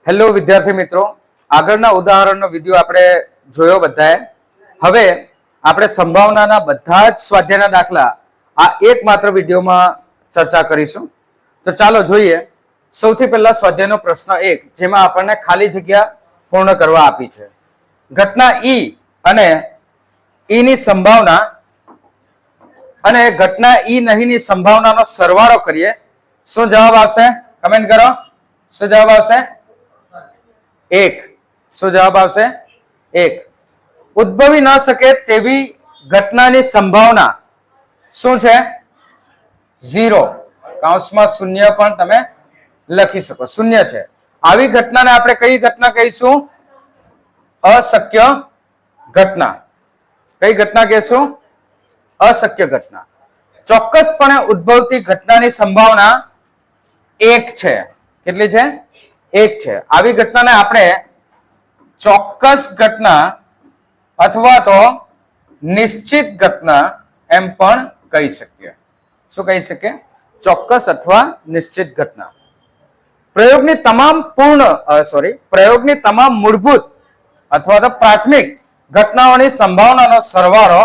Hello વિદ્યાર્થી મિત્રો, આગળના ઉદાહરણનો વિડિયો આપણે જોયો બધાએ. હવે આપણે સંભાવનાના બધા જ સ્વાધ્યાયના દાખલા આ એકમાત્ર વિડિયોમાં ચર્ચા કરીશું. તો ચાલો જોઈએ. સૌથી પહેલા સ્વાધ્યાયનો પ્રશ્ન 1, જેમાં આપણને ખાલી જગ્યા પૂર્ણ કરવા આપી છે. ઘટના ઈ અને ઈ ની સંભાવના અને ઘટના ઈ નહીંની સંભાવનાનો સરવાળો કરીએ. શું જવાબ આવશે? કમેન્ટ કરો. શું જવાબ આવશે? 1. શું જવાબ આવશે? 1. ઉદ્ભવી ન શકે તેવી ઘટનાની સંભાવના શું છે? 0. કૌંસમાં શૂન્ય પણ તમે લખી શકો, શૂન્ય છે. આવી ઘટનાને આપણે કઈ ઘટના કહીશું? અશક્ય ઘટના. કઈ ઘટના કહીશું? અશક્ય ઘટના. ચોક્કસપણે ઉદ્ભવતી ઘટનાની સંભાવના 1 છે. કેટલી છે? 1 છે. આવી ઘટનાને આપણે ચોક્કસ ઘટના અથવા તો નિશ્ચિત ઘટના એમ પણ કહી શકીએ. શું કહી શકીએ? ચોક્કસ અથવા નિશ્ચિત ઘટના. પ્રયોગની તમામ મૂળભૂત અથવા તો પ્રાથમિક ઘટનાઓની સંભાવનાનો સરવાળો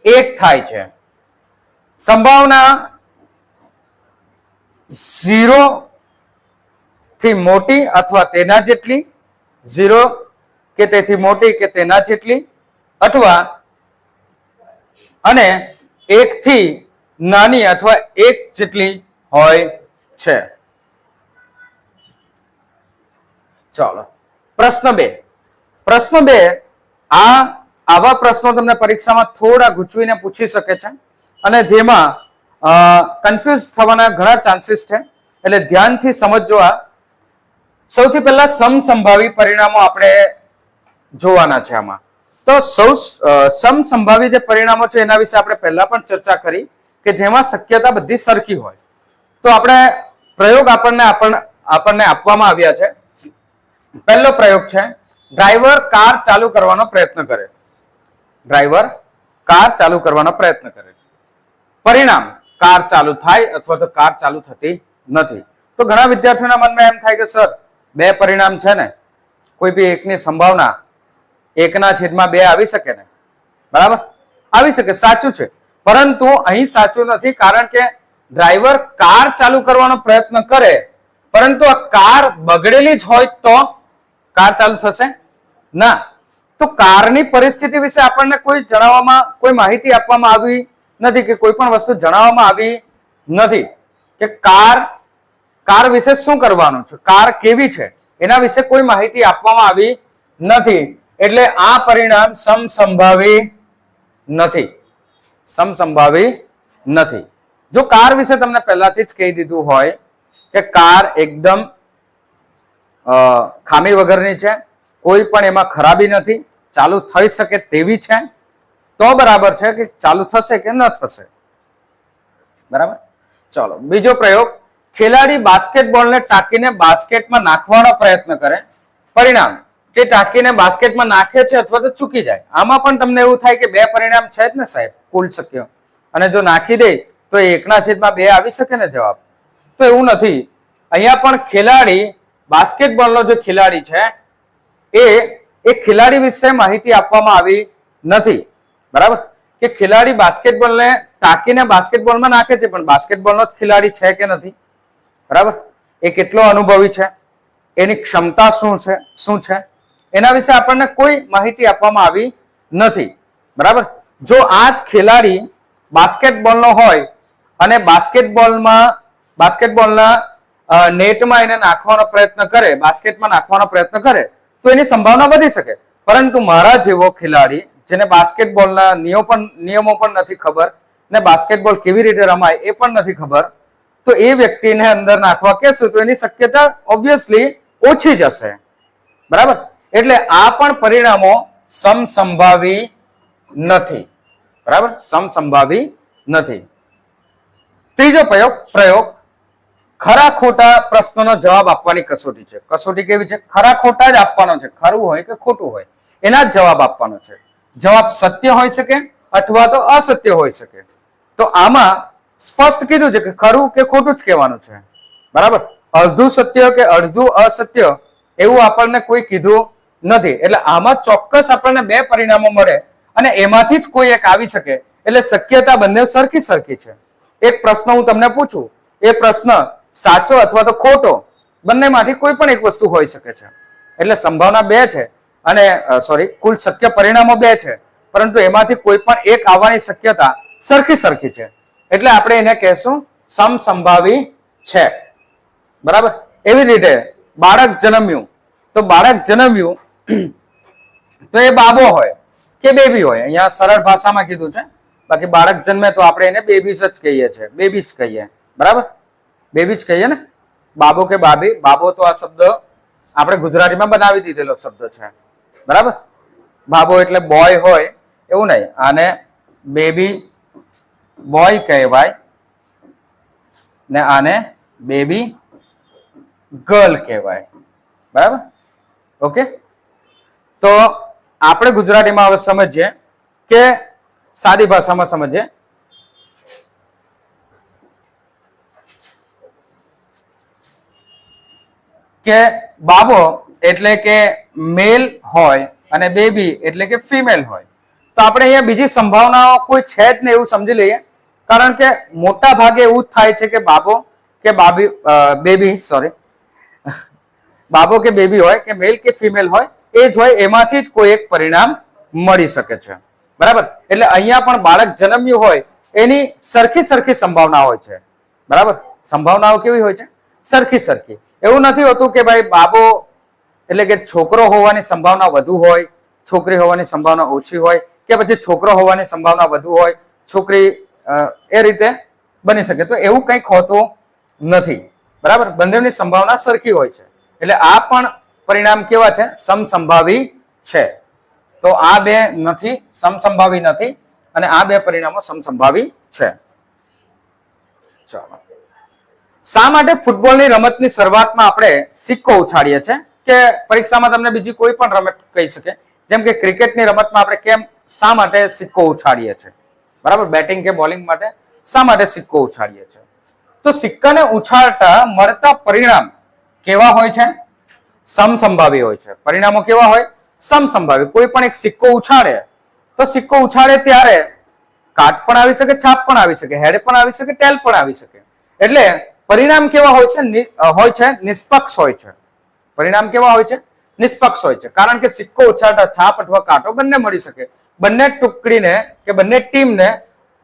1 થાય છે. સંભાવના 0 થી મોટી અથવા તેના જેટલી, 0 કે તેથી મોટી કે તેના જેટલી, અથવા અને 1 થી નાની અથવા 1 જેટલી હોય છે. ચાલો પ્રશ્ન 2. પ્રશ્ન 2 આવા પ્રશ્નો તમને પરીક્ષામાં થોડા ગૂંચવીને પૂછી શકે છે અને જેમાં કન્ફ્યુઝ થવાના ઘણા ચાન્સીસ છે, એટલે ધ્યાનથી સમજજો. સૌથી પહેલા સમસંભાવી પરિણામો આપણે જોવાના છે. આમાં તો સમસંભાવી જે પરિણામો છે એના વિશે આપણે પહેલા પણ ચર્ચા કરી કે જેમાં શક્યતા બધી સરખી હોય. તો આપણે પ્રયોગ આપણને આપવામાં આવ્યા છે. પહેલો પ્રયોગ છે, ડ્રાઈવર કાર ચાલુ કરવાનો પ્રયત્ન કરે. ડ્રાઈવર કાર ચાલુ કરવાનો પ્રયત્ન કરે. પરિણામ કાર ચાલુ થાય અથવા તો કાર ચાલુ થતી નથી. તો ઘણા વિદ્યાર્થીઓના મનમાં એમ થાય કે સર, 2 પરિણામ છે ને, કોઈ બી એકની સંભાવના 1/2 આવી શકે ને? બરાબર, આવી શકે, સાચું છે. પરંતુ અહીં સાચું નથી, કારણ કે ડ્રાઈવર કાર ચાલુ કરવાનો પ્રયત્ન કરે પરંતુ આ કાર બગડેલી જ હોય તો કાર ચાલુ થશે ના. તો કારની પરિસ્થિતિ વિશે આપણને કોઈ માહિતી આપવામાં આવી નથી કે કોઈ પણ વસ્તુ જણાવવામાં આવી નથી કે કાર વિશે શું કરવાનું છે, કાર કેવી છે, એના વિશે કોઈ માહિતી આપવામાં આવી નથી. એટલે આ પરિણામ સમસંભાવી નથી. સમસંભાવી નથી. જો કાર વિશે તમને પહેલાથી જ કહી દીધું હોય કે કાર એકદમ ખામી વગરની છે, કોઈ પણ એમાં ખરાબી નથી, ચાલુ થઈ શકે તેવી છે, તો બરાબર છે કે ચાલુ થશે કે ન થશે. બરાબર. ચલો બીજો પ્રયોગ, ખેલાડી બાસ્કેટબોલને ટાંકીને બાસ્કેટમાં નાખવાનો પ્રયત્ન કરે. પરિણામ તે ટાંકીને બાસ્કેટમાં નાખે છે અથવા તો ચૂકી જાય. આમાં પણ તમને એવું થાય કે 2 પરિણામ છે જ ને સાહેબ, કુલ શક્ય, અને જો નાખી દે તો 1/2 આવી શકે ને જવાબ. તો એવું નથી. અહીંયા પણ ખેલાડી, બાસ્કેટબોલનો જે ખેલાડી છે એ ખેલાડી વિશે માહિતી આપવામાં આવી નથી. બરાબર, કે ખેલાડી બાસ્કેટબોલને ટાંકીને બાસ્કેટબોલમાં નાખે છે પણ બાસ્કેટબોલનો જ ખેલાડી છે કે નથી. બરાબર, એ કેટલો અનુભવી છે, એની ક્ષમતા શું છે, એના વિશે આપણને કોઈ માહિતી આપવામાં આવી નથી. બરાબર. જો આ ખેલાડી બાસ્કેટબોલનો હોય અને બાસ્કેટબોલના નેટમાં એને નાખવાનો પ્રયત્ન કરે, બાસ્કેટમાં નાખવાનો પ્રયત્ન કરે, તો એની સંભાવના વધી શકે. પરંતુ મારા જેવો ખેલાડી જેને બાસ્કેટબોલના નિયમો પણ નથી ખબર ને બાસ્કેટબોલ કેવી રીતે રમાય એ પણ નથી ખબર, તો એ વ્યક્તિને અંદર નાખવા કહેશું તો એની શક્યતા ઓબ્વિયસલી ઓછી જશે. બરાબર. એટલે આ પણ પરિણામો સમસંભાવી નથી. બરાબર, સમસંભાવી નથી. ત્રીજો પ્રયોગ ખરા ખોટા પ્રશ્નોનો જવાબ આપવાની કસોટી છે. કસોટી કેવી છે? ખરા ખોટા જ આપવાનો છે. ખરું હોય કે ખોટું હોય એના જ જવાબ આપવાનો છે. જવાબ સત્ય હોઈ શકે અથવા તો અસત્ય હોઈ શકે. તો આમાં સ્પષ્ટ કીધું છે કે ખરું કે ખોટું જ કહેવાનું છે. બરાબર, અડધું સત્ય કે અડધું અસત્ય એવું આપણને કોઈ કીધું નથી. એટલે આમાં ચોક્કસ આપણને બે પરિણામો મળે અને એમાંથી જ કોઈ એક આવી શકે. એટલે શક્યતા બંને સરખી સરખી છે. એક પ્રશ્ન હું તમને પૂછું, એ પ્રશ્ન સાચો અથવા તો ખોટો બંનેમાંથી કોઈ પણ એક વસ્તુ હોઈ શકે છે. એટલે સંભાવના બે છે અને કુલ શક્ય પરિણામો બે છે, પરંતુ એમાંથી કોઈ પણ એક આવવાની શક્યતા સરખી સરખી છે. એટલે આપણે એને કહેશું સમસંભાવી છે. બરાબર. એવી રીતે બાળક જન્મ્યું, તો બાળક જન્મ્યું તો એ બાબો હોય કે બેબી હોય, અહીંયા સરળ ભાષામાં કીધું છે. બાકી બાળક જન્મે તો આપણે એને બેબીસ જ કહીએ છીએ, બેબી જ કહીએ. બરાબર, બેબી જ કહીએ ને. બાબો કે બાબી, બાબો તો આ શબ્દ આપણે ગુજરાતીમાં બનાવી દીધેલો શબ્દ છે. બરાબર, બાબો એટલે બોય હોય એવું નહીં, આને બેબી બોય કહેવાય ને આને બેબી ગર્લ કહેવાય. બરાબર, ઓકે. તો આપણે ગુજરાતીમાં હવે સમજીએ કે સાદી ભાષામાં સમજીએ કે બાબો એટલે કે મેલ હોય અને બેબી એટલે કે ફિમેલ હોય. તો આપણે અહીંયા બીજી સંભાવનાઓ કોઈ છે જ નહીં એવું સમજી લઈએ. કારણ કે મોટા ભાગે એવું જ થાય છે કે બાબો કે બેબી બાબો કે બેબી હોય કે મેલ કે ફિમેલ હોય એ જ હોય, એમાંથી જ કોઈ એક પરિણામ મળી શકે છે. બરાબર. એટલે અહીંયા પણ બાળક જન્મ્યું હોય એની સરખી સરખી સંભાવના હોય છે. બરાબર, સંભાવનાઓ કેવી હોય છે? સરખી સરખી. એવું નથી હોતું કે ભાઈ બાબો એટલે કે છોકરો હોવાની સંભાવના વધુ હોય, છોકરી હોવાની સંભાવના ઓછી હોય, કે પછી છોકરો હોવાની સંભાવના વધુ હોય, છોકરી, એ રીતે બની શકે. તો એવું કંઈક હોતું નથી. બરાબર, બંનેની સંભાવના સરખી હોય છે. એટલે આ પણ પરિણામ કેવા છે? સમસંભાવી છે. તો આ બે નથી, સમસંભાવી નથી, અને આ બે પરિણામો સમસંભાવી છે. ચાલો, શા માટે ફૂટબોલની રમતની શરૂઆતમાં આપણે સિક્કો ઉછાળીએ છીએ? કે પરીક્ષામાં તમને બીજી કોઈ પણ રમત કહી શકે, જેમ કે ક્રિકેટની રમતમાં આપણે શા માટે સિક્કો ઉછાળીએ છીએ? બરાબર, બેટિંગ કે બોલિંગ માટે શા માટે સિક્કો ઉછાળીએ છીએ? તો સિક્કાને ઉછાળતા મળતા પરિણામ કેવા હોય છે? સમસંભાવી હોય છે. પરિણામો કેવા હોય? સમસંભાવી. કોઈ પણ એક સિક્કો ઉછાળે તો સિક્કો ઉછાળે ત્યારે કાટ પણ આવી શકે, છાપ પણ આવી શકે, હેડ પણ આવી શકે, ટેલ પણ આવી શકે. એટલે પરિણામ કેવા હોય છે? નિષ્પક્ષ હોય છે. પરિણામ કેવા હોય છે? નિષ્પક્ષ હોય છે. કારણ કે સિક્કો ઉછાળતા છાપ અથવા કાંટો બંને મળી શકે. બંને ટુકડીને કે બંને ટીમને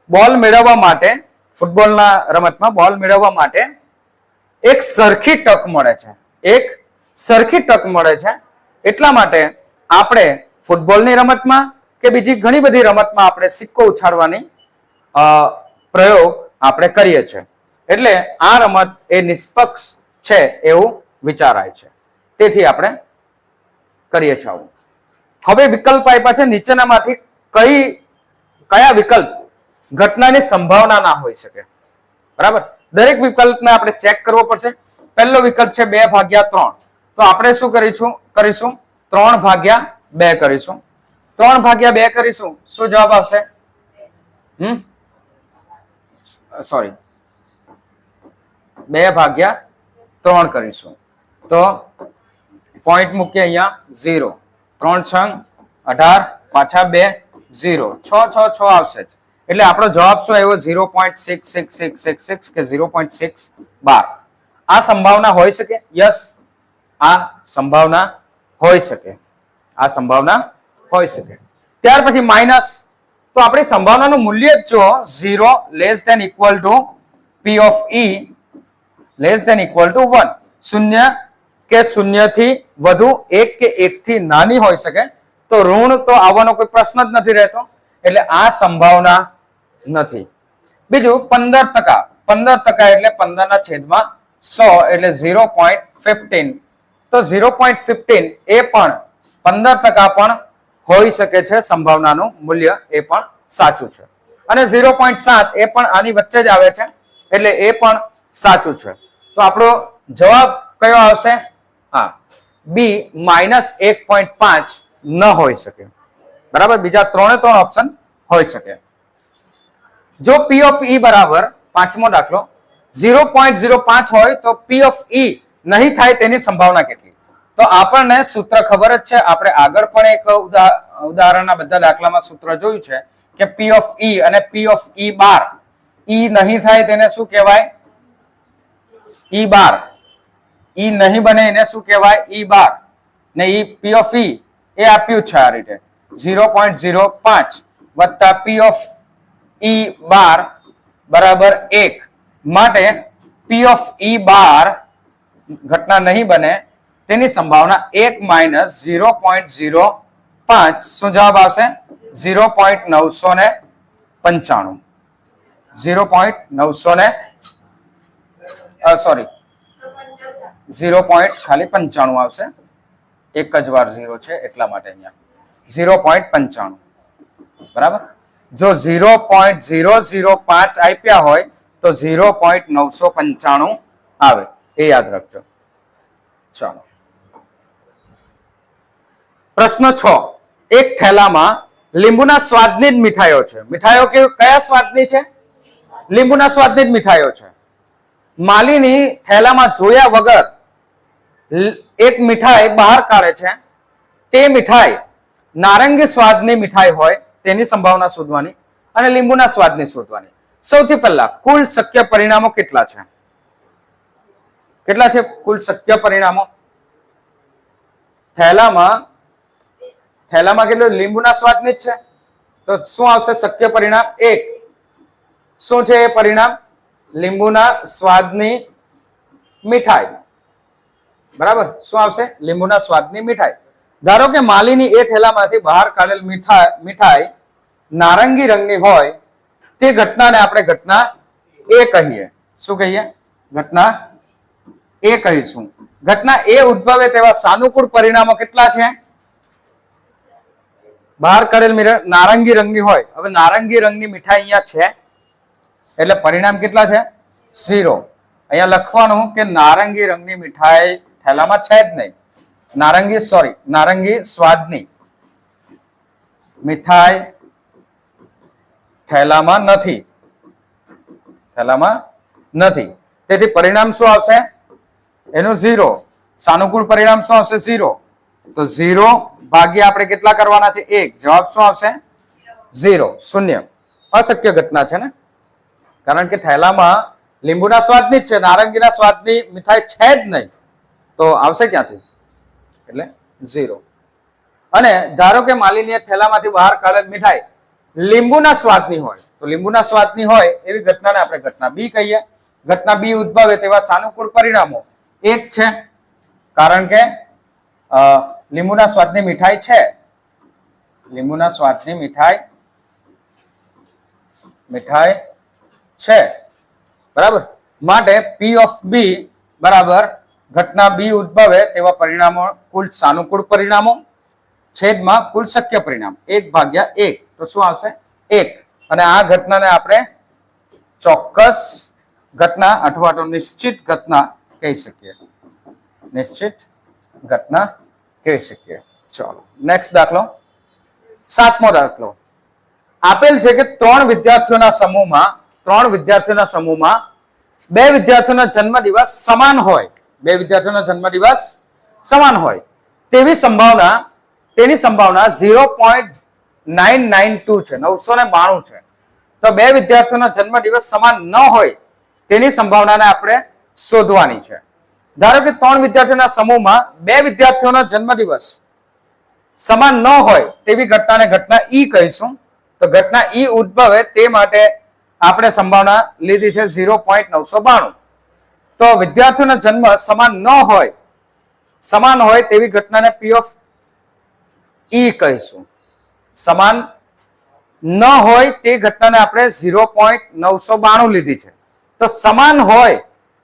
બોલ મેળવવા માટે, ફૂટબોલના રમતમાં બોલ મેળવવા માટે એક સરખી તક મળે છે. એક સરખી તક મળે છે. એટલા માટે આપણે ફૂટબોલની રમતમાં કે બીજી ઘણી બધી રમતમાં આપણે સિક્કો ઉછાળવાની પ્રયોગ આપણે કરીએ છીએ. એટલે આ રમત એ નિષ્પક્ષ છે એવું વિચારાય છે. તેથી આપણે કરીએ છીએ આવું. હવે વિકલ્પ આપ્યા છે. નીચેનામાંથી કયા વિકલ્પ ઘટનાની સંભાવના ના હોઈ શકે? બરાબર, દરેક વિકલ્પને આપણે ચેક કરવો પડશે. પહેલો વિકલ્પ છે 2/3. તો આપણે શું કરીશું? 3/2 કરીશું. 3/2 કરીશું. શું જવાબ આવશે? સોરી, 2/3 કરીશું. તો પોઈન્ટ મૂકીએ અહીંયા 0. 3 × 6 18, પાછા 2 0, 6 6 6 આવશે જ. એટલે આપણો જવાબ શું આવ્યો? 0.66666 કે 0.612. આ સંભાવના હોઈ શકે? યસ, આ સંભાવના હોઈ શકે. આ સંભાવના હોઈ શકે. ત્યાર પછી માઇનસ. તો આપણી સંભાવનાનું મૂલ્ય જ જો 0 <= P of E <= 1. શૂન્ય કે શૂન્યથી વધુ, 1 કે 1 થી નાની હોઈ શકે. તો ઋણ તો આવવાનો કોઈ પ્રશ્ન જ નથી રહેતો. એટલે આ સંભાવના નથી. બીજું 15%. 15% એટલે 15/100 એટલે 0.15. તો 0.15 એ પણ 15% પણ હોઈ શકે છે. સંભાવનાનું મૂલ્ય એ પણ સાચું છે. અને 0.7 એ પણ આની વચ્ચે જ આવે છે, એટલે એ પણ સાચું છે. તો આપણો જવાબ કયો આવશે? હા, બી -1.5 ન હોઈ શકે. બરાબર, બીજા 3 ઓપ્શન હોઈ શકે. જો P of E બરાબર, પાંચમો દાખલો, 0.05 હોય તો P of E નહીં થાય તેની સંભાવના કેટલી? તો આપણને સૂત્ર ખબર જ છે, આપણે આગળ પણ એક ઉદાહરણના બધા દાખલામાં સૂત્ર જોયું છે કે P of E અને P of E bar, E નહીં થાય તેને શું કહેવાય? E બાર. E નહીં બને એને શું કહેવાય? E બાર. ને P of E એ આપ્યું છે આ રીતે 0.05 વત્તા P of E બાર બરાબર 1 માટે P of E બાર ઘટના નહીં બને તેની સંભાવના 1 માઇનસ 0.05 શું જવાબ આવશે? 0.995 ખાલી 95 આવશે, એક જ વાર 0 છે એટલા માટે અહીંયા 0.95 બરાબર. જો 0.005 આપ્યા હોય તો 0.995 આવે, એ યાદ રાખજો. ચાલો પ્રશ્ન 6. એક થેલામાં લીંબુના સ્વાદની જ મીઠાઈઓ છે. મીઠાઈઓ કયા સ્વાદની છે? લીંબુના સ્વાદની જ મીઠાઈઓ છે. માલિની થેલામાં જોયા વગર એક મીઠાઈ બહાર કાઢે છે. તે મીઠાઈ નારંગી સ્વાદની મીઠાઈ હોય તેની સંભાવના શોધવાની અને લીંબુના સ્વાદની શોધવાની. સૌથી પહેલા કુલ શક્ય પરિણામો કેટલા છે? કેટલા છે કુલ શક્ય પરિણામો? થેલામાં કેટલું? લીંબુના સ્વાદની જ છે, તો શું આવશે શક્ય પરિણામ? 1. શું છે એ પરિણામ? લીંબુના સ્વાદની મીઠાઈ. બરાબર, શું આવશે? લીંબુના સ્વાદની મીઠાઈ. ધારો કે માલિની એ થેલામાંથી બહાર કાઢેલ મીઠાઈ નારંગી રંગની હોય, તે ઘટનાને આપણે ઘટના A કહીએ. શું કહીએ? ઘટના A કહીશું. ઘટના A ઉદ્ભવે તેવા સાનુકૂળ પરિણામો કેટલા છે? બહાર કાઢેલ નારંગી રંગની હોય. હવે નારંગી રંગની મીઠાઈ અહીંયા છે એટલે પરિણામ કેટલા છે? 0. અહીંયા લખવાનું કે નારંગી રંગની મીઠાઈ થેલામાં છે જ નહીં. નારંગી સ્વાદની મીઠાઈ થેલામાં નથી. તેથી પરિણામ શું આવશે? એનું 0. સાનુકૂળ પરિણામ શું આવશે? 0. તો 0 ભાગ્યા આપણે કેટલા કરવાના છે? 1. જવાબ શું આવશે? 0. શૂન્ય. અશક્ય ઘટના છે ને, કારણ કે થેલામાં લીંબુના સ્વાદની જ છે, નારંગીના સ્વાદની મીઠાઈ છે જ નહીં, તો આવશે ક્યાંથી? એટલે 0. અને ધારો કે માલિનીએ થેલામાંથી બહાર કાઢેલ મીઠાઈ લીંબુના સ્વાદની હોય, તો લીંબુના સ્વાદની હોય એવી ઘટનાને આપણે ઘટના B કહીએ. ઘટના B ઉદ્ભવે તેવા સાનુકૂળ પરિણામો 1 છે, કારણ કે લીંબુના સ્વાદની મીઠાઈ છે. લીંબુના સ્વાદની મીઠાઈ છે, બરાબર. માટે P of B બરાબર ઘટના B ઉદ્ભવે તેવા પરિણામો કુલ સાનુકૂળ પરિણામો છેદમાં કુલ શક્ય પરિણામ 1/1. તો શું આવશે? 1. અને આ ઘટનાને આપણે ચોક્કસ ઘટના અથવા તો નિશ્ચિત ઘટના કહી શકીએ. ચાલો નેક્સ્ટ દાખલો. 7મો દાખલો. આપેલ છે કે 3 વિદ્યાર્થીઓના સમૂહમાં 2 વિદ્યાર્થીઓનો જન્મદિવસ સમાન હોય. 2 વિદ્યાર્થીઓનો જન્મદિવસ સમાન હોય તેની સંભાવના 0.992 છે, 992 છે. તો 2 વિદ્યાર્થીઓનો જન્મદિવસ સમાન ન હોય તેની સંભાવનાને આપણે શોધવાની છે. ધારો કે 3 વિદ્યાર્થીઓના સમૂહમાં 2 વિદ્યાર્થીઓનો જન્મદિવસ સમાન ન હોય તેવી ઘટનાને ઘટના E કહીશું. તો ઘટના E ઉદ્ભવે તે માટે આપણે સંભાવના લીધી છે 0.992. તો વિદ્યાર્થીઓનો જન્મ સમાન હોય તેવી ઘટનાને P of E કહીશું. સમાન ન હોય તે ઘટનાને આપણે 0.992 લીધી છે. તો સમાન હોય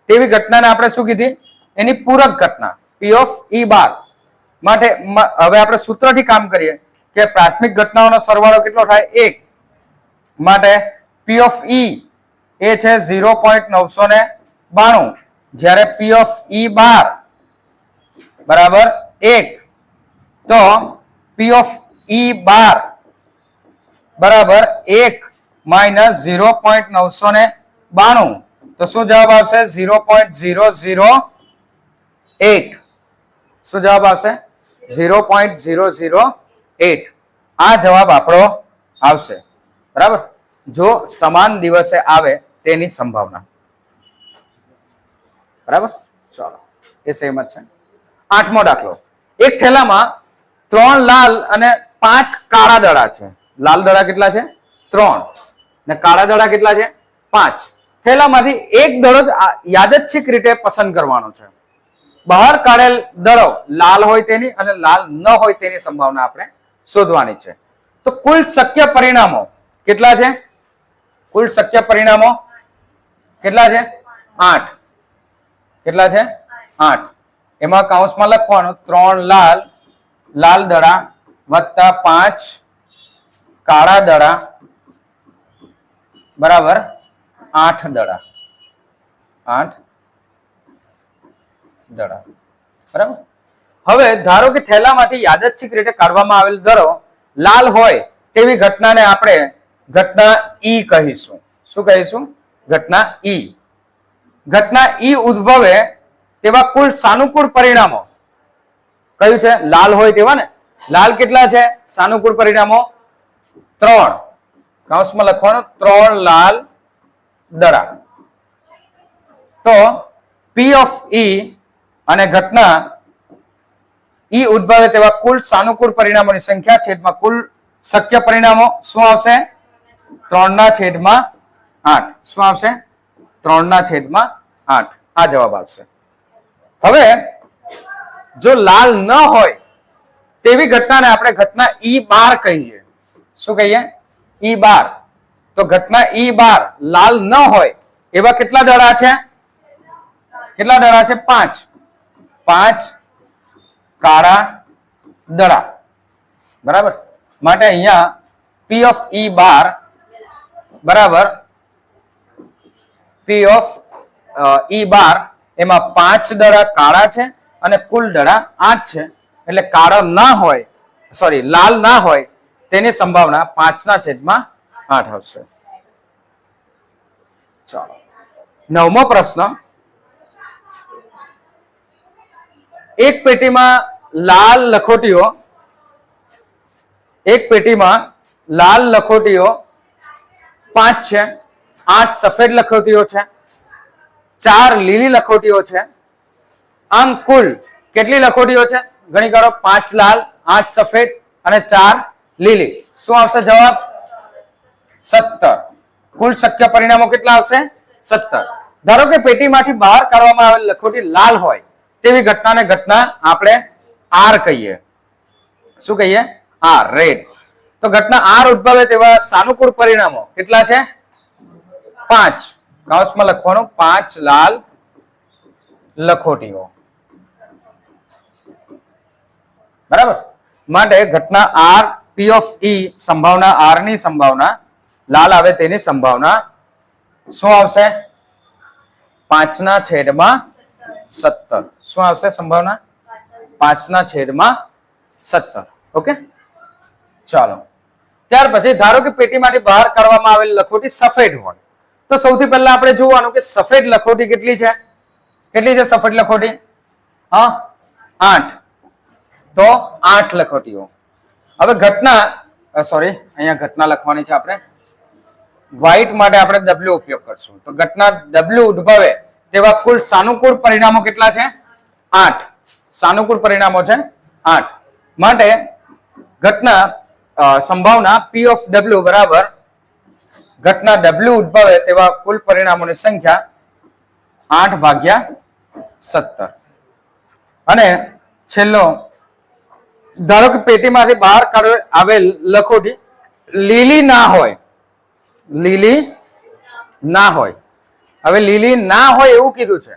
તેવી ઘટનાને આપણે શું કીધી? એની પૂરક ઘટના P of E બાર. માટે હવે આપણે સૂત્રથી કામ કરીએ કે પ્રાથમિક ઘટનાઓનો સરવાળો કેટલો થાય? 1. માટે P of E એ છે 0.992, જ્યારે P of E બાર બરાબર 1. તો P of E બાર બરાબર 1 માઇનસ 0.992. તો શું જવાબ આવશે? 0.008. શું જવાબ આવશે? 0.008 આ જવાબ આપણો આવશે. બરાબર. જો સમાન દિવસે આવે તેની સંભાવના. બરાબર. ચાલો, એ સેમ જ છે. 8મો દાખલો. એક થેલામાં 3 લાલ અને 5 કાળા દડા છે. લાલ દડા કેટલા છે? 3 ને કાળા દડા કેટલા છે? 5. થેલામાંથી એક દડો યાદચ્છિક રીતે પસંદ કરવાનો છે. બહાર કાઢેલ દડો લાલ હોય તેની અને લાલ ન હોય તેની સંભાવના આપણે શોધવાની છે. તો કુલ શક્ય પરિણામો કેટલા છે? કુલ શક્ય પરિણામો કેટલા છે? 8. કેટલા છે? 8. એમાં કૌંસમાં લખવાનું 3 લાલ દડા વત્તા 5 કાળા દડા બરાબર 8 દડા. 8 દડા. બરાબર. હવે ધારો કે થેલામાંથી યાદચ્છિક રીતે કાઢવામાં આવેલ દડો લાલ હોય તેવી ઘટનાને આપણે ઘટના ઈ કહીશું. શું કહીશું? ઘટના ઈ. ઘટના ઈ ઉદ્ભવે તેવા કુલ સાનુકૂળ પરિણામો કયું છે? લાલ હોય તેવા ને. લાલ કેટલા છે? સાનુકૂળ પરિણામો 3. કૌંસમાં લખવાનું 3 લાલ દડા. તો પી ઓફ ઈ અને ઘટના ઈ ઉદ્ભવે તેવા કુલ સાનુકૂળ પરિણામોની સંખ્યા છેદમાં કુલ શક્ય પરિણામો શું આવશે? 3/8. શું આવશે? 3/8. આ જવાબ આવશે. હવે જો લાલ ન હોય તેવી ઘટનાને આપણે ઘટના ઈ બાર કહીએ. શું કહીએ? ઈ બાર. તો ઘટના ઈ બાર લાલ ન હોય એવા કેટલા દડા છે? કેટલા દડા છે? 5. 5 કાળા દડા. બરાબર. માટે અહીંયા પી ઓફ ઈ બાર બરાબર પી ઓફ ઈ બાર એમાં 5 દડા કાળા છે અને કુલ દડા 8 છે. એટલે કાળો ના હોય લાલ ના હોય તેની સંભાવના 5/8 આવશે. ચાલો, 9મો પ્રશ્ન. એક પેટીમાં લાલ લખોટીઓ 5 છે, 8 સફેદ લખોટીઓ છે, 4 લીલી લખોટીઓ છે. આમ કુલ કેટલી લખોટીઓ છે? ગણી કરો. 5 લાલ, 8 સફેદ અને 4 લીલી. શું આવશે જવાબ? 17. કુલ શક્ય પરિણામો કેટલા આવશે? 17. ધારો કે પેટીમાંથી બહાર કાઢવામાં આવેલ લખોટી લાલ હોય તેવી ઘટનાને ઘટના આપણે આર કહીએ. શું કહીએ? R, red. તો ઘટના આર ઉદ્ભવે તેવા સાનુકૂળ પરિણામો કેટલા છે? 5. કૌંસમાં લખવાનું 5 લાલ લખોટીઓ. બરાબર. માટે ઘટના આર પી ઓફ ઈ સંભાવના આર ની સંભાવના લાલ આવે તેની સંભાવના શું આવશે? 5/17. શું આવશે સંભાવના? 5/17. ઓકે. ચાલો, ત્યાર પછી ધારો કે પેટીમાંથી બહાર કાઢવામાં આવેલ લખોટી સફેદ હોય તો સૌથી પહેલા આપણે જોવાનું કે સફેદ લખોટી કેટલી છે? કેટલી છે સફેદ લખોટી? 8. તો 8 લખોટીઓ. હવે ઘટના અહીંયા ઘટના લખવાની છે આપણે. વ્હાઈટ માટે આપણે W ઉપયોગ કરશું. તો ઘટના W ઉદ્ભવે તેવા કુલ સાનુકૂળ પરિણામો કેટલા છે? 8. સાનુકૂળ પરિણામો છે 8. માટે ઘટના સંભાવના P of W બરાબર ઘટના W ઉદ્ભવે તેવા કુલ પરિણામોની સંખ્યા 8/17. અને છેલ્લો, ધારો કે પેટીમાંથી બહાર આવેલ લખોટી લીલી ના હોય. લીલી ના હોય. હવે લીલી ના હોય એવું કીધું છે.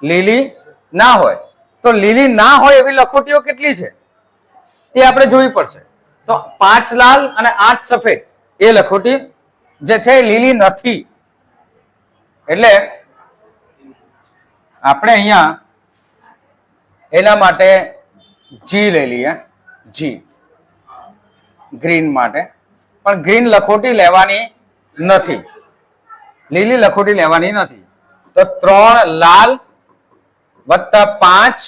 લીલી ના હોય તો લીલી ના હોય એવી લખોટીઓ કેટલી છે તે આપણે જોવી પડશે. તો 5 લાલ અને 8 સફેદ એ લખોટી જે છે લીલી નથી. એટલે આપણે અહીંયા એના માટે જી લઈ લઈએ. જી ગ્રીન માટે. પણ ગ્રીન લખોટી લેવાની નથી. લીલી લખોટી લેવાની નથી. તો 3 લાલ વત્તા 5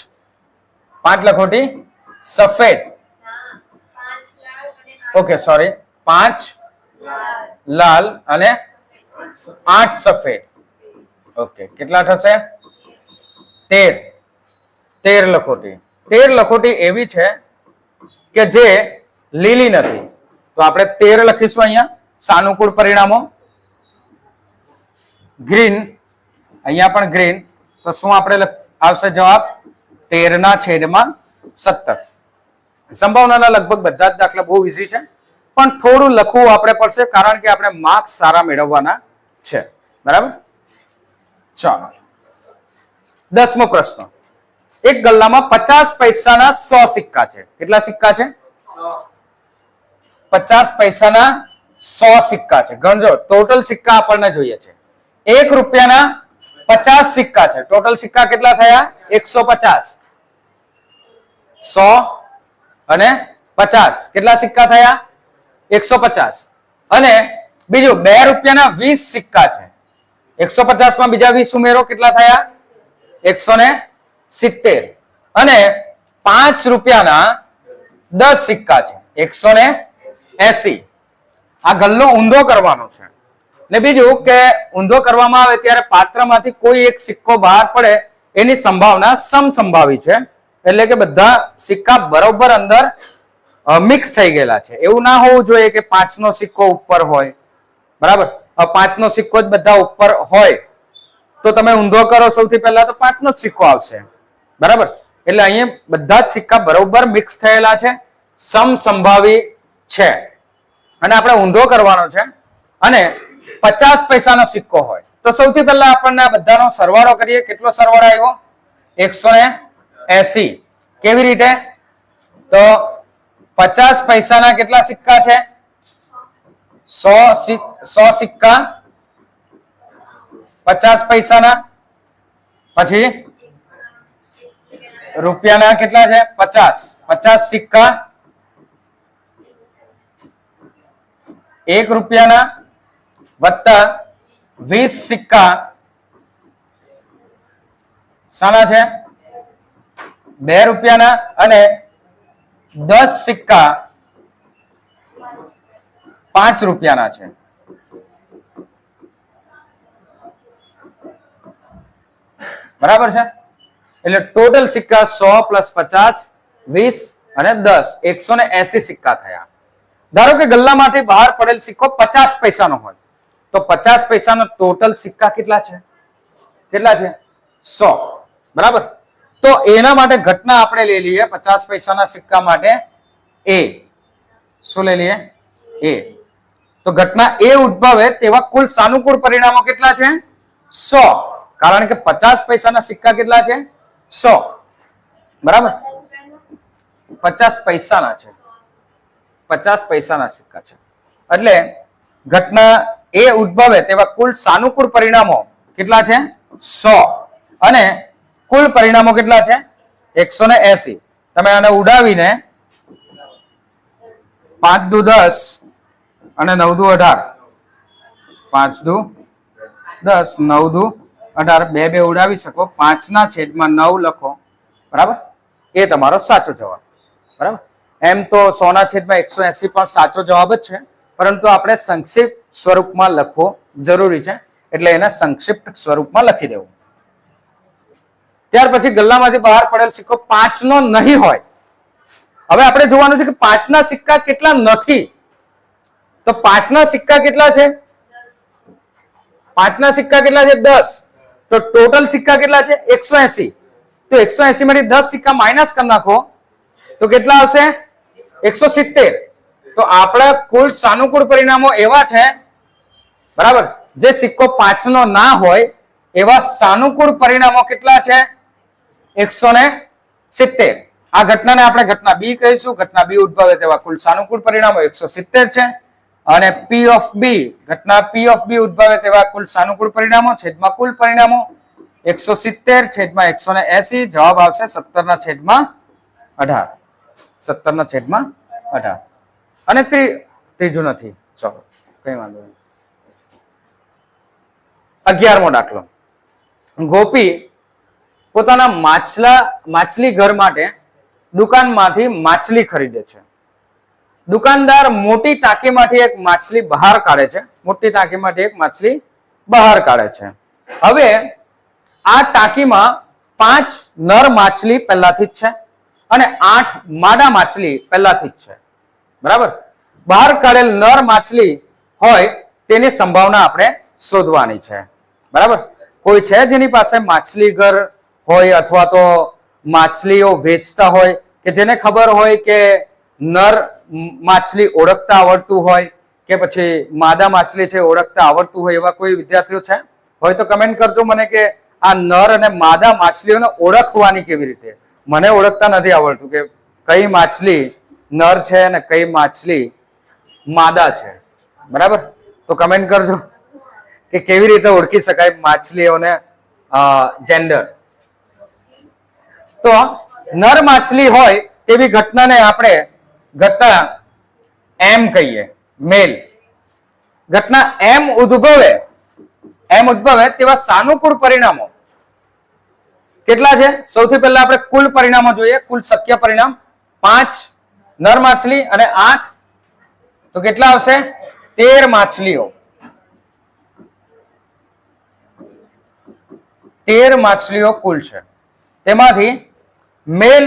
5 લખોટી સફેદ. ઓકે સોરી, 5 લાલ અને 8 સફેદ. ઓકે કેટલા થશે? 13 લખોટી. 13 લખોટી એવી છે કે જે લીલી નથી, તો આપણે 13 લખીશું અહીંયા. સાનુકૂળ પરિણામો ગ્રીન, અહીંયા પણ ગ્રીન, તો શું આપણે આવશે જવાબ? 13/17. સંભાવનાના લગભગ બધા જ દાખલા બહુ ઈઝી છે, પણ થોડું લખવું આપણે પડશે કારણ કે આપણે માર્ક્સ સારા મેળવવાના છે. બરાબર? ચાલો 10મો પ્રશ્ન. એક ગલ્લામાં 50 પૈસાના 100 સિક્કા છે. કેટલા સિક્કા છે? 50 પૈસાના 100 સિક્કા છે. ગણજો, ટોટલ સિક્કા આપણને જોઈએ છે. 1 રૂપિયાના 50 સિક્કા છે. ટોટલ સિક્કા કેટલા થયા? 150. 100 અને 50 કેટલા સિક્કા થયા? 150. અને બીજું 2 રૂપિયાના 20 સિક્કા છે. 150 માં બીજા 20 ઉમેરો, કેટલા થયા? 170. અને 5 રૂપિયાના 10 સિક્કા છે. 180. આ ગલ્લો ઊંધો કરવાનો છે. ને બીજું કે ઊંધો કરવામાં આવે ત્યારે પાત્રમાંથી કોઈ એક સિક્કો બહાર પડે એની સંભાવના સમસંભાવી છે. એટલે કે બધા સિક્કા બરોબર અંદર મિક્સ થઈ ગયેલા છે. એવું ના હોવું જોઈએ કે 5નો સિક્કો ઉપર હોય. બરાબર? 5નો સિક્કો જ બધા ઉપર હોય તો તમે ઊંધો કરો સૌથી પહેલા તો 5નો જ સિક્કો આવશે. બરાબર? એટલે અહીંયા બધા જ સિક્કા બરોબર મિક્સ થયેલા છે, સમસંભાવી છે, અને આપણે ઊંધો કરવાનો છે. અને 50 પૈસાનો સિક્કો હોય તો સૌથી પહેલા આપણને આ બધાનો સરવાળો કરીએ. કેટલો સરવાળો આવ્યો? 180. કેવી રીતે? તો 50 પૈસાના કેટલા સિક્કા છે? 100 સિક્કા 50 પૈસાના. પછી રૂપિયાના કેટલા છે? 50 સિક્કા 1 રૂપિયાના વત્તા 20 સિક્કા શાના છે? 2 રૂપિયાના. અને 10 સિક્કા 5 રૂપિયાના છે. બરાબર છે? એટલે ટોટલ સિક્કા 100 પ્લસ 50 20 અને 10 180 સિક્કા થયા. ધારો કે ગલ્લામાંથી બહાર પડેલ સિક્કો 50 પૈસાનો હોય તો 50 પૈસાનો ટોટલ સિક્કા કેટલા છે? કેટલા છે? 100. બરાબર? તો એના માટે ઘટના આપણે લઈ લઈએ 50 પૈસાના સિક્કા માટે A. શું લઈ લઈએ? A. તો ઘટના A ઉદ્ભવે તેવા કુલ સાનુકૂળ પરિણામો કેટલા છે? 100. કારણ કે 50 પૈસાના સિક્કા કેટલા છે? 100. બરાબર? 50 પૈસાના છે. 50 પૈસાના સિક્કા છે. એટલે ઘટના A ઉદ્ભવે તેવા કુલ સાનુકૂળ પરિણામો કેટલા છે? 100. અને કુલ પરિણામો કેટલા છે? 180. તમે આને ઉડાવીને 5 દુ 10 અને 9 દુ 18. 5 દુ 10 9 દુ 18 બે ઉડાવી શકો. 5/9 લખો. બરાબર? એ તમારો સાચો જવાબ. બરાબર? એમ તો 100/180 પણ સાચો જવાબ જ છે, પરંતુ આપણે સંક્ષિપ્ત સ્વરૂપમાં લખવો જરૂરી છે, એટલે એને સંક્ષિપ્ત સ્વરૂપમાં લખી દેવું. ત્યાર પછી ગલ્લામાંથી બહાર પડેલ સિક્કો 5નો નહીં હોય. હવે આપણે જોવાનું છે કે 5ના સિક્કા કેટલા નથી. તો 5ના સિક્કા કેટલા છે? 5ના સિક્કા કેટલા છે? 10. તો ટોટલ સિક્કા કેટલા છે? 180. તો 180 માંથી 10 સિક્કા માઇનસ કરી નાખો તો કેટલા આવશે? 170. તો આપણા કુલ સાનુકૂળ પરિણામો એવા છે, બરાબર, જે સિક્કો 5નો ના હોય એવા સાનુકૂળ પરિણામો કેટલા છે? 170. આ ઘટનાને આપણે ઘટના B કહીશું. ઘટના B ઉદ્ભવે તેવા કુલ સાનુકૂળ પરિણામો 170 છે. અને P of B, ઘટના P of B ઉદ્ભવે તેવા કુલ સાનુકૂળ પરિણામો છેદમાં કુલ પરિણામો 170 છેદમાં 180. જવાબ આવશે 17/18. 17/18. અને ત્રીજું નથી. ચલો કઈ વાંધો નહીં. 11મો દાખલો. ગોપી પોતાના માછલી ઘર માટે દુકાનમાંથી માછલી ખરીદે છે. દુકાનદાર મોટી ટાંકીમાંથી એક માછલી બહાર કાઢે છે. મોટી ટાંકીમાંથી એક માછલી બહાર કાઢે છે. હવે આ ટાંકીમાં 5 નર માછલી પહેલાથી જ છે અને 8 માદા માછલી પહેલાથી જ છે. બરાબર. બહાર કાઢેલ નર માછલી હોય તેની સંભાવના આપણે શોધવાની છે. બરાબર. કોઈ છે જેની પાસે માછલી ઘર હોય અથવા તો માછલીઓ વેચતા હોય કે જેને ખબર હોય કે નર માછલી ઓળખતા આવડતું હોય કે પછી માદા માછલી છે ઓળખતા આવડતું હોય એવા કોઈ વિદ્યાર્થીઓ છે હોય તો કમેન્ટ કરજો મને કે આ નર અને માદા માછલીઓને ઓળખવાની કેવી રીતે. મને ઓળખતા નથી આવડતું કે કઈ માછલી નર છે અને કઈ માછલી માદા છે. બરાબર. તો કમેન્ટ કરજો કે કેવી રીતે ઓળખી શકાય માછલીઓને જેન્ડર. તો નર માછલી હોય તેવી ઘટનાને આપણે ઘટના એમ કહીએ, મેલ. ઘટના એમ ઉદ્ભવે તેવા સાનુકૂળ પરિણામો કેટલા છે? સૌથી પહેલા આપણે કુલ પરિણામો જોઈએ. કુલ શક્ય પરિણામ 5 નર માછલી અને 8 તો કેટલા આવશે? 13 માછલીઓ. 13 માછલીઓ કુલ છે. તેમાંથી મેલ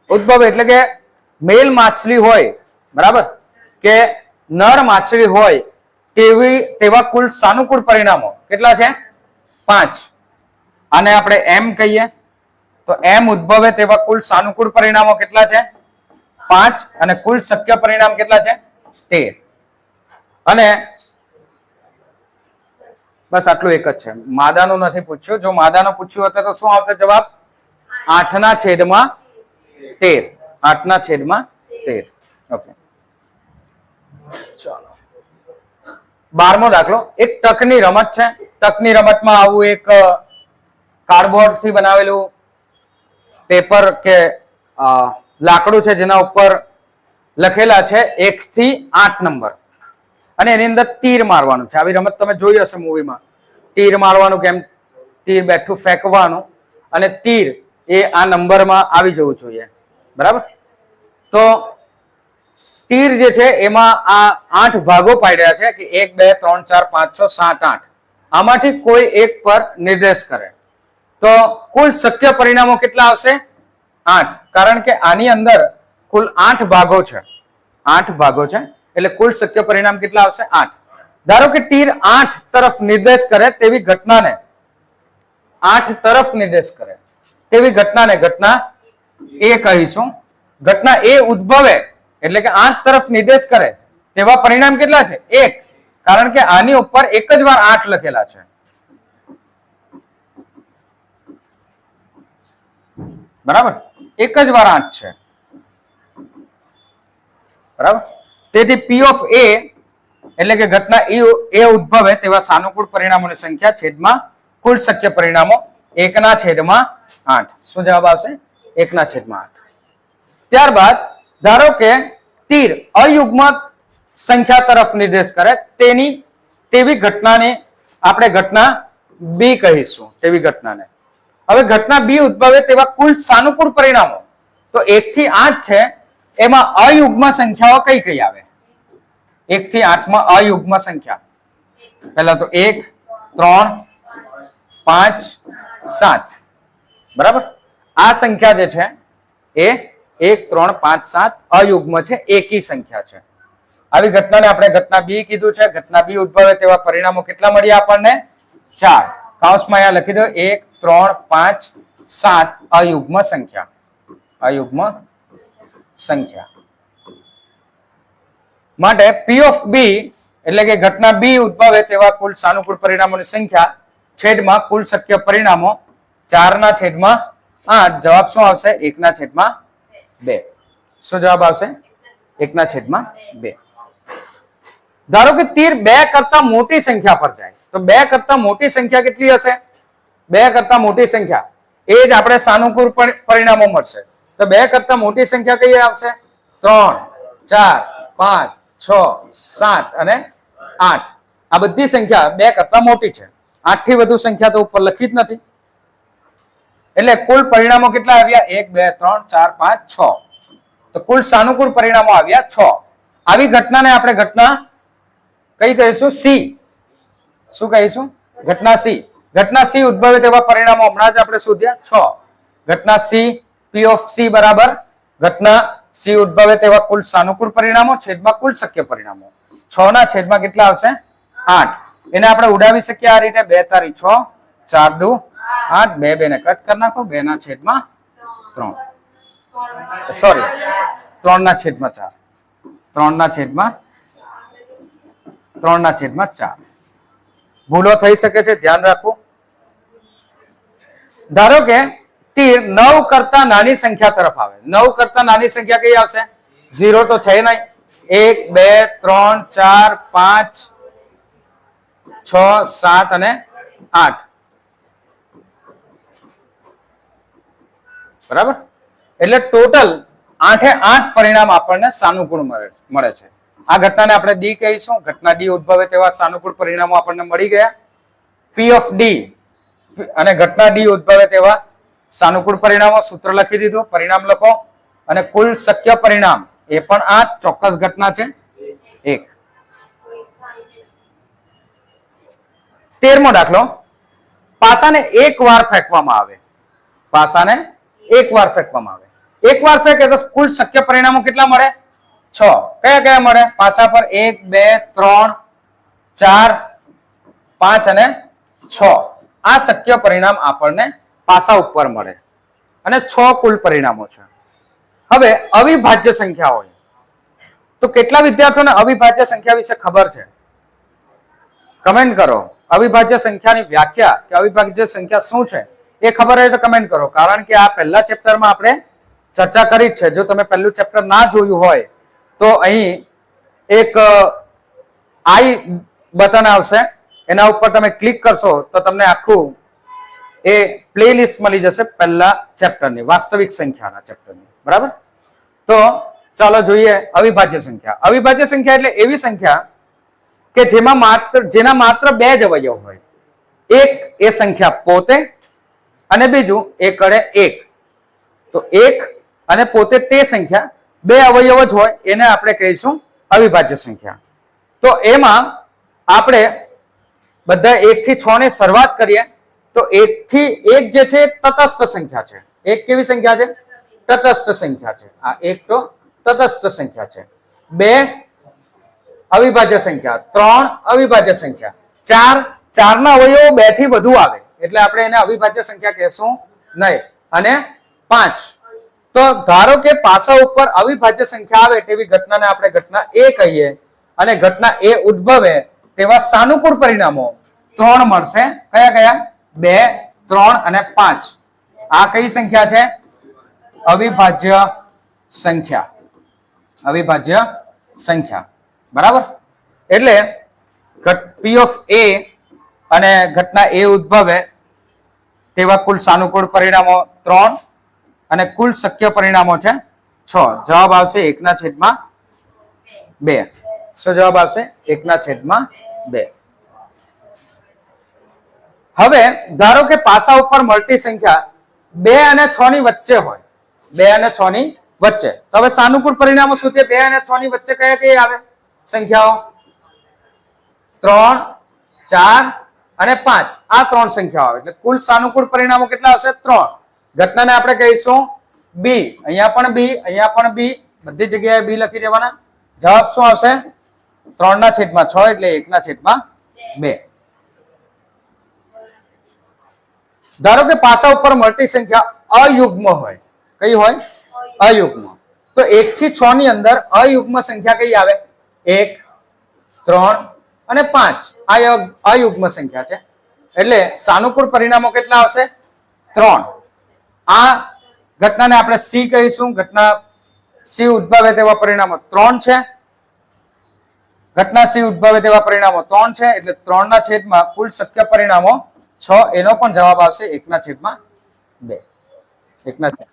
ઉદ્ભવે એટલે કે મેલ માછલી હોય, બરાબર, કે નર માછલી હોય તેવા કુલ સાનુકૂળ પરિણામો કેટલા છે? 5. આને આપણે એમ કહીએ. તો એમ ઉદ્ભવે તેવા કુલ સાનુકૂળ પરિણામો કેટલા છે? 5. અને કુલ શક્ય પરિણામ કેટલા છે? 13. અને બસ આટલું એક જ છે. માદાનું નથી પૂછ્યું. જો માદાનું પૂછ્યું હોત તો શું આવતો જવાબ? 8/13. 8/13. ઓકે, ચાલો. 12મો દાખલો. એક તકની રમત છે. તકની રમતમાં આવું એક કાર્ડબોર્ડ થી બનાવેલું પેપર કે લાકડું છે જેના ઉપર લખેલા છે 1 થી 8 નંબર અને એની અંદર તીર મારવાનું છે. આવી રમત તમે જોઈ હશે મૂવીમાં. તીર મારવાનું, કેમ તીર બેઠું ફેંકવાનું અને તીર એ આ નંબરમાં આવી જવું જોઈએ. બરાબર. તો તીર જે છે એમાં આ 8 ભાગો પાડ્યા છે કે 1 2 3 4 5 6 7 8. આમાંથી કોઈ એક પર નિર્દેશ કરે તો કુલ શક્ય પરિણામો કેટલા આવશે? 8. કારણ કે આની અંદર કુલ 8 ભાગો છે. 8 ભાગો છે એટલે કુલ શક્ય પરિણામ કેટલા આવશે? 8. ધારો કે તીર 8 તરફ નિર્દેશ કરે તેવી ઘટનાને 8 તરફ નિર્દેશ કરે તેવી ઘટનાને ઘટના એ કહીશું. ઘટના એ ઉદ્ભવે એટલે કે 8 તરફ નિર્દેશ કરે તેવા પરિણામ કેટલા છે? 1. કારણ કે આની ઉપર એક જ વાર 8 લખેલા છે. બરાબર. એક જ વાર 8 છે. બરાબર. તેથી P of A એટલે કે ઘટના એ ઉદ્ભવે તેવા સાનુકૂળ પરિણામોની સંખ્યા છેદમાં કુલ શક્ય પરિણામો 1/8. શું જવાબ આવશે? 1/8. ત્યારબાદ ધારો કે તીર અયુગ્મ સંખ્યા તરફ નિર્દેશ કરે તેવી ઘટનાને આપણે ઘટના B કહીશું. તેવી ઘટનાને. હવે ઘટના B ઉદ્ભવે તેવા કુલ સાનુકૂળ પરિણામો તો 1 થી 8 છે. એમાં અયુગ્મ સંખ્યાઓ કઈ કઈ આવે? 1 થી 8 માં અયુગ્મ સંખ્યા પહેલા તો 1 3 5 7. બરાબર. આ સંખ્યા જે છે એ 1 3 5 7 અયુગ્મ છે, એકી સંખ્યા છે. આવી ઘટનાને આપણે ઘટના B કીધું છે. ઘટના B ઉદ્ભવે તેવા પરિણામો કેટલા મળ્યા આપણને? 4. કૌંસમાં અહીંયા લખી દો 1 3 5 7 અયુગ્મ સંખ્યા. અયુગ્મ સંખ્યા માટે P of B એટલે કે ઘટના B ઉદ્ભવે તેવા કુલ સાનુકૂળ પરિણામોની સંખ્યા છેદમાં કુલ શક્ય પરિણામો 4/8. જવાબ શું આવશે? 1/2. શું જવાબ આવશે? 1/2. ધારો કે તીર 2 કરતા મોટી સંખ્યા પર જાય તો 2 કરતા મોટી સંખ્યા કેટલી હશે? 2 કરતા મોટી સંખ્યા એ જ આપણે સાનુકૂળ પરિણામો મળશે. તો 2 કરતા મોટી સંખ્યા કઈ આવશે? 3 4 5 6 7 અને 8. આ બધી સંખ્યા 2 કરતા મોટી છે. 8 થી વધુ સંખ્યા તો ઉપર લખી જ નથી. એટલે કુલ પરિણામો કેટલા આવ્યા? 1 2 3 4 5 6. તો કુલ સાનુકૂળ પરિણામો આવ્યા 6. આવી ઘટનાને આપણે ઘટના કઈ કહીશું? સી. શું કહીશું? ઘટના સી. ઘટના સી ઉદ્ભવે તેવા પરિણામો હમણાં જ આપણે શોધ્યા 6. ઘટના સી પી ઓફ સી બરાબર ઘટના સી ઉદ્ભવે તેવા કુલ સાનુકૂળ પરિણામો છેદમાં કુલ શક્ય પરિણામો. 6 ના છેદમાં કેટલા આવશે? 8. એને આપણે ઉડાવી શકીએ આ રીતે. 2 તારી 6, 4 દુ 8, 2 2 ને કટ કરી નાખો. 2 ના છેદમાં 3, સોરી 3 ના છેદમાં 4, 3 ના છેદમાં 4. ભૂલો થઈ શકે છે, ધ્યાન રાખવું. ધારો કે તીર 9 કરતા નાની સંખ્યા તરફ આવે. 9 કરતા નાની સંખ્યા કઈ આવશે? 0 તો છે નહીં. 1 2 3 4 5 6 7 અને 8. બરાબર? એટલે ટોટલ 8 પરિણામ આપણને સાનુકૂળ મળે છે. આ ઘટનાને આપણે ડી કહીશું. ઘટના ડી ઉદ્ભવે તેવા સાનુકૂળ પરિણામો આપણને મળી ગયા. પી ઓફ ડી અને ઘટના ડી ઉદ્ભવે તેવા સાનુકૂળ પરિણામો. સૂત્ર લખી દીધું. પરિણામ લખો. અને કુલ શક્ય પરિણામ એ પણ 8. ચોક્કસ ઘટના છે 1. 13મો દાખલો. પાસાને એક વાર ફેંકવામાં આવે. પાસાને એક વાર ફેંકવામાં આવે. એક વાર ફેંકે તો કુલ શક્ય પરિણામો કેટલા મળે? 6. કયા કયા મળે? પાસા પર 1 2 3 4 5 અને 6. આ શક્ય પરિણામ આપણને પાસા ઉપર મળે અને 6 કુલ પરિણામો છે. હવે અવિભાજ્ય સંખ્યા હોય તો કેટલા વિદ્યાર્થીઓને અવિભાજ્ય સંખ્યા વિશે ખબર છે? કમેન્ટ કરો. અવિભાજ્ય સંખ્યાની વ્યાખ્યા કે અવિભાજ્ય સંખ્યા શું છે એ ખબર હોય તો કમેન્ટ કરો. કારણ કે આ પહેલા ચેપ્ટરમાં આપણે ચર્ચા કરી જ છે. જો તમે પહેલું ચેપ્ટર ના જોયું હોય તો અહીં એક આઈ બટન આવશે, એના ઉપર તમે ક્લિક કરશો તો તમને આખું એ પ્લેલિસ્ટ મળી જશે પહેલા ચેપ્ટરની, વાસ્તવિક સંખ્યાના ચેપ્ટરની. બરાબર? તો ચાલો જોઈએ અવિભાજ્ય સંખ્યા. અવિભાજ્ય સંખ્યા એટલે એવી સંખ્યા કે જેના માત્ર 2 જ અવયવ હોય. એક એ સંખ્યા પોતે અને બીજું એ કડે 1. તો 1 અને પોતે તે સંખ્યા 2 અવયવ જ હોય એને આપણે કહીશું અવિભાજ્ય સંખ્યા. તો એમાં આપણે બધા 1 થી 6 ની શરૂઆત કરીએ તો 1 થી 1 જે છે તટસ્થ સંખ્યા છે. 1 કેવી સંખ્યા છે? તટસ્થ સંખ્યા છે. આ 1 તો તટસ્થ સંખ્યા છે. 2 અવિભાજ્ય સંખ્યા, 3 અવિભાજ્ય સંખ્યા, 4 ના અવયવો 2 થી વધુ આવે એટલે આપણે એને અવિભાજ્ય સંખ્યા કહેશું નહીં. અને 5. તો ધારો કે પાસા ઉપર અવિભાજ્ય સંખ્યા આવે તેવી ઘટનાને આપણે ઘટના A કહીએ અને ઘટના A ઉદ્ભવે તેવા સાનુકૂળ પરિણામો 3 મળશે. કયા કયા? 2 3 અને 5. આ કઈ સંખ્યા છે? અવિભાજ્ય સંખ્યા. અવિભાજ્ય સંખ્યા. બરાબર? એટલે P of A અને ઘટના A ઉદ્ભવે તેવા કુલ સાનુકૂળ પરિણામો 3 અને કુલ શક્ય પરિણામો છે 6. જવાબ આવશે 1/2. શું જવાબ આવશે? 1/2. હવે ધારો કે પાસા ઉપર મળતી સંખ્યા 2 અને 6 ની વચ્ચે હોય. 2 અને 6 ની વચ્ચે. તો હવે સાનુકૂળ પરિણામો શું છે? 2 અને 6 ની વચ્ચે કયા કયા આવે સંખ્યાઓ? 3 4 અને 5. આ 3 સંખ્યાઓ આવે એટલે કુલ સાનુકૂળ પરિણામો કેટલા આવશે? 3. ઘટનાને આપણે કહીશું B. અહીંયા પણ B, અહીંયા પણ B, બધી જગ્યાએ B લખી દેવાના. જવાબ શું આવશે? 3/6 એટલે 1/2. ધારો કે પાસા ઉપર મળતી સંખ્યા અયુગ્મ હોય. કઈ હોય? અયુગ્મ. તો 1 થી 6 ની અંદર અયુગ્મ સંખ્યા કઈ આવે? 1 3 અને 5. આ અયુગ્મ સંખ્યા છે એટલે સાનુકૂળ પરિણામો કેટલા આવશે? 3. આ ઘટનાને આપણે C કહીશું. ઘટના C ઉદ્ભવે તેવા પરિણામો 3 છે. ઘટના C ઉદ્ભવે તેવા પરિણામો 3 છે એટલે 3/છેદમાં કુલ શક્ય પરિણામો 6. એનો પણ જવાબ આવશે 1/2. 1/2.